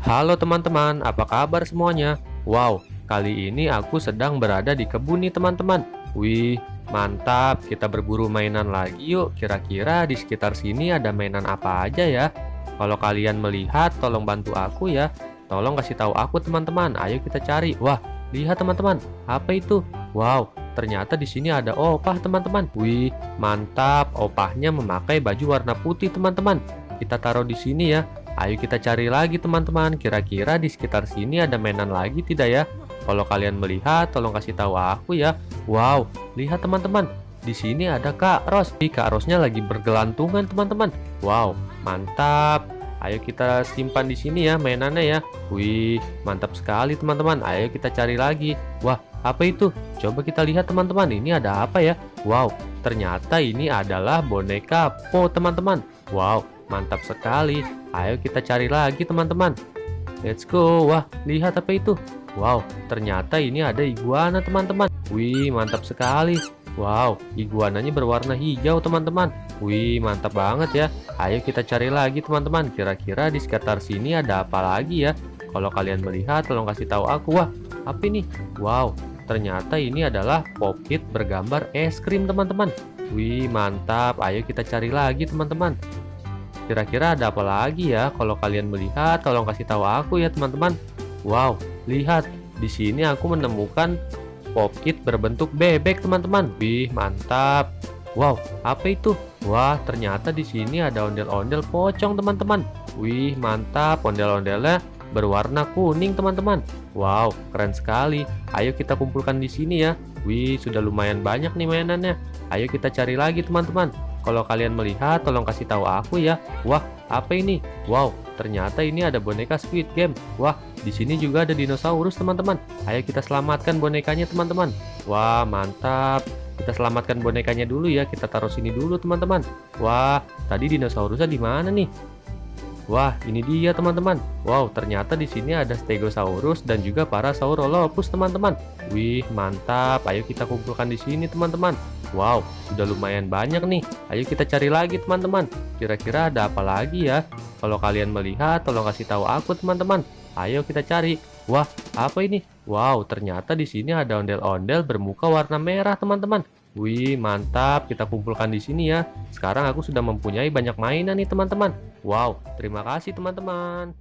Halo teman-teman, apa kabar semuanya? Wow, kali ini aku sedang berada di kebun nih teman-teman. Wih, mantap, kita berburu mainan lagi yuk. Kira-kira di sekitar sini ada mainan apa aja ya? Kalau kalian melihat, tolong bantu aku ya. Tolong kasih tahu aku teman-teman, ayo kita cari. Wah, lihat teman-teman, apa itu? Wow, ternyata di sini ada opah teman-teman. Wih, mantap, opahnya memakai baju warna putih teman-teman. Kita taruh di sini ya. Ayo kita cari lagi teman-teman, kira-kira di sekitar sini ada mainan lagi tidak ya? Kalau kalian melihat, tolong kasih tahu aku ya. Wow, lihat teman-teman, di sini ada Kak Ros. Kak Rosnya lagi bergelantungan teman-teman. Wow, mantap. Ayo kita simpan di sini ya mainannya ya. Wih, mantap sekali teman-teman. Ayo kita cari lagi. Wah, apa itu? Coba kita lihat teman-teman, ini ada apa ya? Wow, ternyata ini adalah boneka Po teman-teman. Wow, mantap sekali. Ayo kita cari lagi teman-teman. Let's go. Wah, lihat apa itu? Wow, ternyata ini ada iguana teman-teman. Wih, mantap sekali. Wow, iguananya berwarna hijau teman-teman. Wih, mantap banget ya. Ayo kita cari lagi teman-teman. Kira-kira di sekitar sini ada apa lagi ya? Kalau kalian melihat, tolong kasih tahu aku. Wah, apa ini? Wow, ternyata ini adalah Pop-It bergambar es krim teman-teman. Wih, mantap. Ayo kita cari lagi teman-teman. Kira-kira ada apa lagi ya? Kalau kalian melihat, tolong kasih tahu aku ya teman-teman. Wow, lihat. Di sini aku menemukan Pop-It berbentuk bebek teman-teman. Wih, mantap. Wow, apa itu? Wah, ternyata di sini ada ondel-ondel pocong teman-teman. Wih, mantap. Ondel-ondelnya berwarna kuning teman-teman. Wow, keren sekali. Ayo kita kumpulkan di sini ya. Wih, sudah lumayan banyak nih mainannya. Ayo kita cari lagi teman-teman. Kalau kalian melihat, tolong kasih tahu aku ya. Wah, apa ini? Wow, ternyata ini ada boneka Squid Game. Wah, di sini juga ada dinosaurus teman-teman. Ayo kita selamatkan bonekanya teman-teman. Wah, mantap. Kita selamatkan bonekanya dulu ya. Kita taruh sini dulu teman-teman. Wah, tadi dinosaurusnya di mana nih? Wah, ini dia teman-teman. Wow, ternyata di sini ada Stegosaurus dan juga Parasaurolophus teman-teman. Wih, mantap. Ayo kita kumpulkan di sini teman-teman. Wow, sudah lumayan banyak nih. Ayo kita cari lagi teman-teman. Kira-kira ada apa lagi ya? Kalau kalian melihat, tolong kasih tahu aku teman-teman. Ayo kita cari. Wah, apa ini? Wow, ternyata di sini ada ondel-ondel bermuka warna merah teman-teman. Wih, mantap. Kita kumpulkan di sini ya. Sekarang aku sudah mempunyai banyak mainan nih teman-teman. Wow, terima kasih teman-teman.